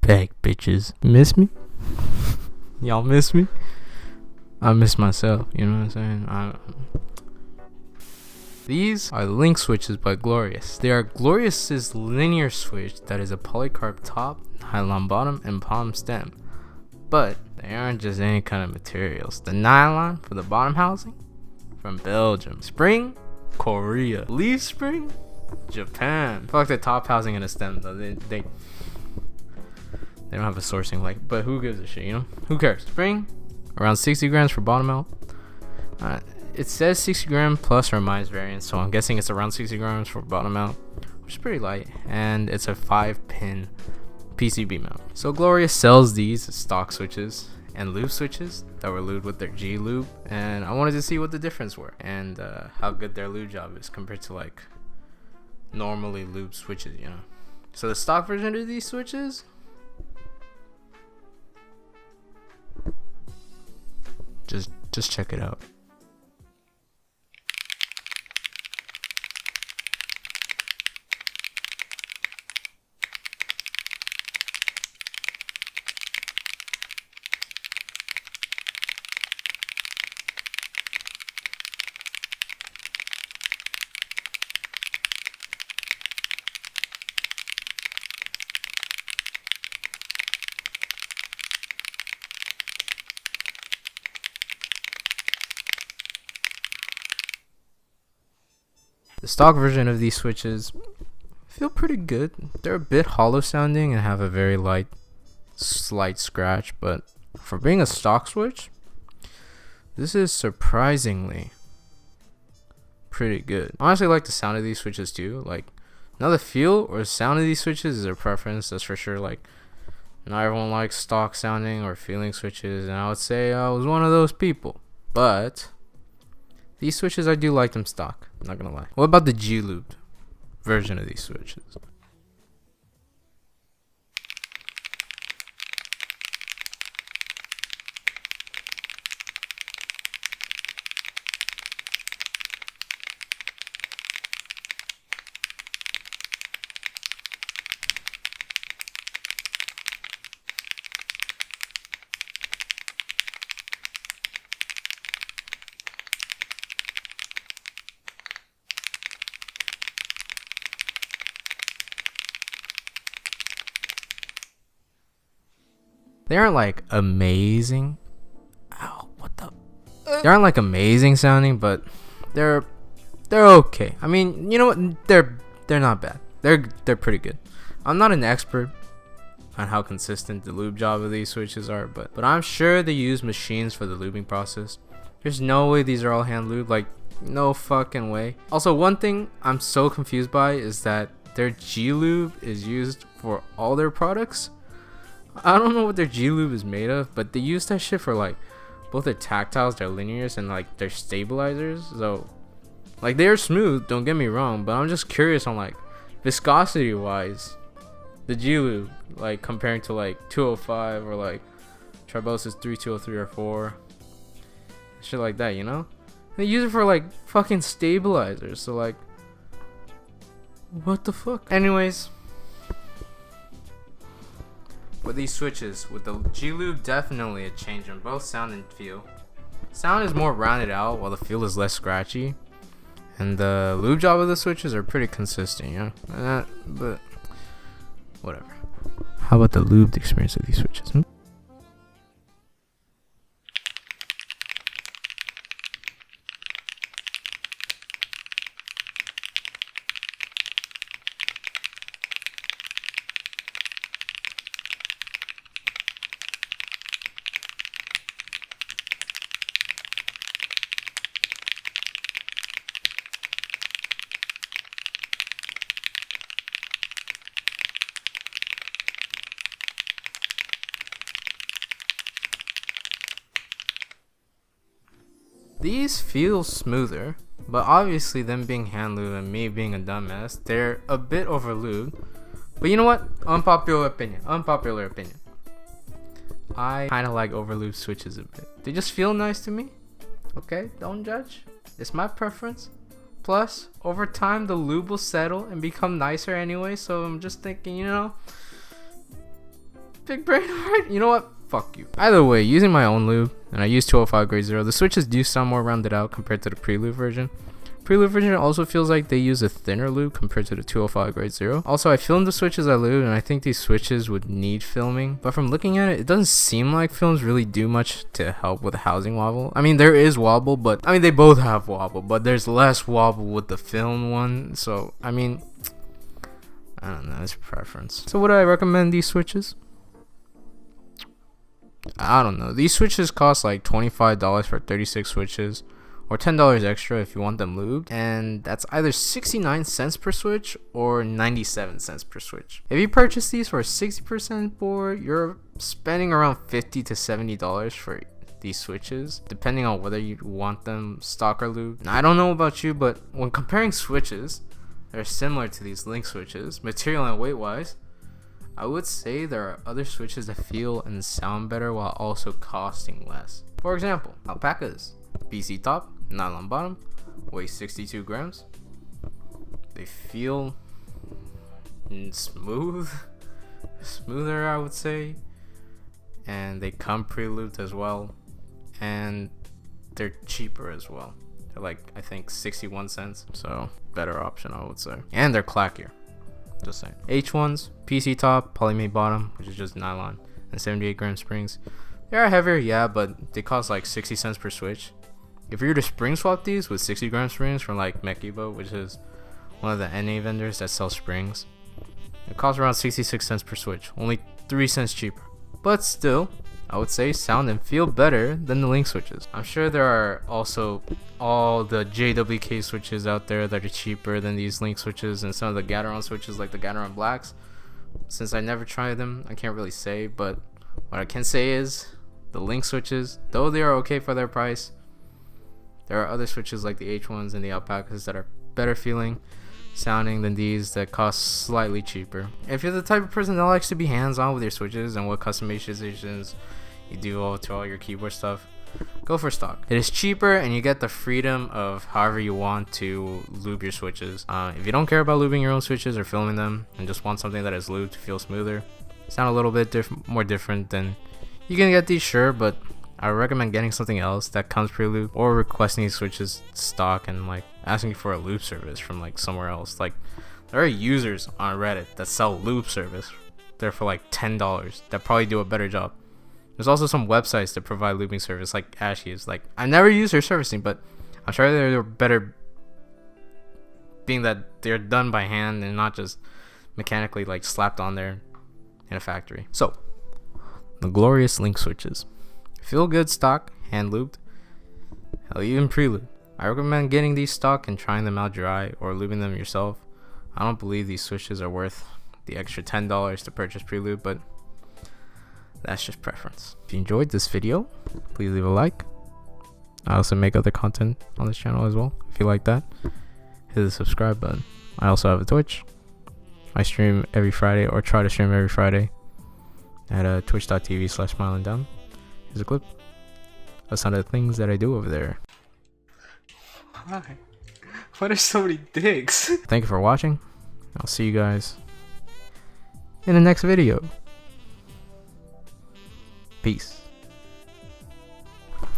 back, bitches. Miss me? Y'all miss me? I miss myself, you know what I'm saying? These are Lynx switches by Glorious. They are Glorious's linear switch that is a polycarb top, nylon bottom, and palm stem. But they aren't just any kind of materials. The nylon for the bottom housing, from Belgium. Spring, Korea. Leaf spring, Japan. Fuck the top housing and the stem though. They don't have a sourcing like, but who gives a shit, you know? Who cares? Spring, around 60 grams for bottom mount. It says 60 gram plus or minus variance, so I'm guessing it's around 60 grams for bottom mount, which is pretty light, and it's a 5-pin PCB mount. So Glorious sells these as stock switches and lube switches that were lubed with their G lube, and I wanted to see what the difference were and how good their lube job is compared to like normally lube switches, you know. So the stock version of these switches, just check it out. The stock version of these switches feel pretty good. They're a bit hollow sounding and have a very slight scratch, but for being a stock switch, this is surprisingly pretty good. I honestly like the sound of these switches too. Like, now the feel or sound of these switches is a preference, that's for sure. Like, not everyone likes stock sounding or feeling switches, and I would say I was one of those people. But these switches, I do like them stock, not gonna lie. What about the G-Lubed version of these switches? They aren't like amazing. Ow, what the? They aren't like amazing sounding, but they're okay. I mean, you know what? They're not bad. They're pretty good. I'm not an expert on how consistent the lube job of these switches are, but I'm sure they use machines for the lubing process. There's no way these are all hand lubed. Like, no fucking way. Also, one thing I'm so confused by is that their G lube is used for all their products. I don't know what their G lube is made of, but they use that shit for like both their tactiles, their linears, and like their stabilizers. So like, they are smooth, don't get me wrong, but I'm just curious on like viscosity wise, the G lube, like comparing to like 205 or like Tribosys 3203 or 4, shit like that, you know. They use it for like fucking stabilizers, so like, what the fuck? Anyways, with these switches, with the G-Lube, definitely a change in both sound and feel. Sound is more rounded out while the feel is less scratchy, and the lube job of the switches are pretty consistent, you know. But whatever. How about the lubed experience of these switches? These feel smoother, but obviously them being hand lubed and me being a dumbass, they're a bit over lubed. But you know what? Unpopular opinion. I kind of like over lubed switches a bit. They just feel nice to me. Okay, don't judge. It's my preference. Plus, over time, the lube will settle and become nicer anyway. So I'm just thinking, you know, Big brain, right? You know what? Fuck you. Either way, using my own lube, and I use 205 grade 0, the switches do sound more rounded out compared to the pre-lube version. Pre-lube version also feels like they use a thinner lube compared to the 205 grade 0. Also, I filmed the switches I lubed, and I think these switches would need filming. But from looking at it, it doesn't seem like films really do much to help with the housing wobble. I mean, there is wobble, but I mean, they both have wobble, but there's less wobble with the film one. So, I mean, I don't know, it's preference. So would I recommend these switches? I don't know. These switches cost like $25 for 36 switches, or $10 extra if you want them lubed, and that's either 69 cents per switch or 97 cents per switch. If you purchase these for a 60% board, you're spending around $50 to $70 for these switches, depending on whether you want them stock or lubed. Now, I don't know about you, but when comparing switches that are similar to these Lynx switches, material and weight wise, I would say there are other switches that feel and sound better while also costing less. For example, Alpaca's PC top, nylon bottom, weighs 62 grams. They feel smoother I would say, and they come pre-lubed as well, and they're cheaper as well. They're like, I think 61 cents, so better option I would say, and they're clackier. Just saying. H1s, PC top, polymade bottom, which is just nylon, and 78 gram springs. They are heavier, yeah, but they cost like 60 cents per switch. If you were to spring swap these with 60 gram springs from like Mekibo, which is one of the NA vendors that sells springs, it costs around 66 cents per switch, only 3 cents cheaper. But still, I would say sound and feel better than the Lynx switches. I'm sure there are also all the JWK switches out there that are cheaper than these Lynx switches, and some of the Gateron switches like the Gateron Blacks. Since I never tried them, I can't really say, but what I can say is the Lynx switches, though they are okay for their price, there are other switches like the H1s and the Alpacas that are better feeling, sounding than these that cost slightly cheaper. If you're the type of person that likes to be hands-on with your switches and what customizations you do to all your keyboard stuff, go for stock. It is cheaper and you get the freedom of however you want to lube your switches. If you don't care about lubing your own switches or filming them and just want something that is lubed to feel smoother, sound a little bit more different, then you can get these, sure, but I would recommend getting something else that comes pre-lubed, or requesting these switches stock and like asking for a lube service from like somewhere else. Like, there are users on Reddit that sell lube service. They're for like $10 that probably do a better job. There's also some websites that provide lubing service like Ashley's. Like, I've never used her servicing, but I'm sure they're better, being that they're done by hand and not just mechanically like slapped on there in a factory. So, the glorious Lynx switches. Feel good stock, hand lubed, hell, even pre-lubed. I recommend getting these stock and trying them out dry or lubing them yourself. I don't believe these switches are worth the extra $10 to purchase pre-lube, but that's just preference. If you enjoyed this video, please leave a like. I also make other content on this channel as well. If you like that, hit the subscribe button. I also have a Twitch. I stream every Friday, or try to stream every Friday, at twitch.tv/smilanddown. Here's a clip of some of the things that I do over there. Why? What are so many dicks? Thank you for watching. I'll see you guys in the next video. Peace.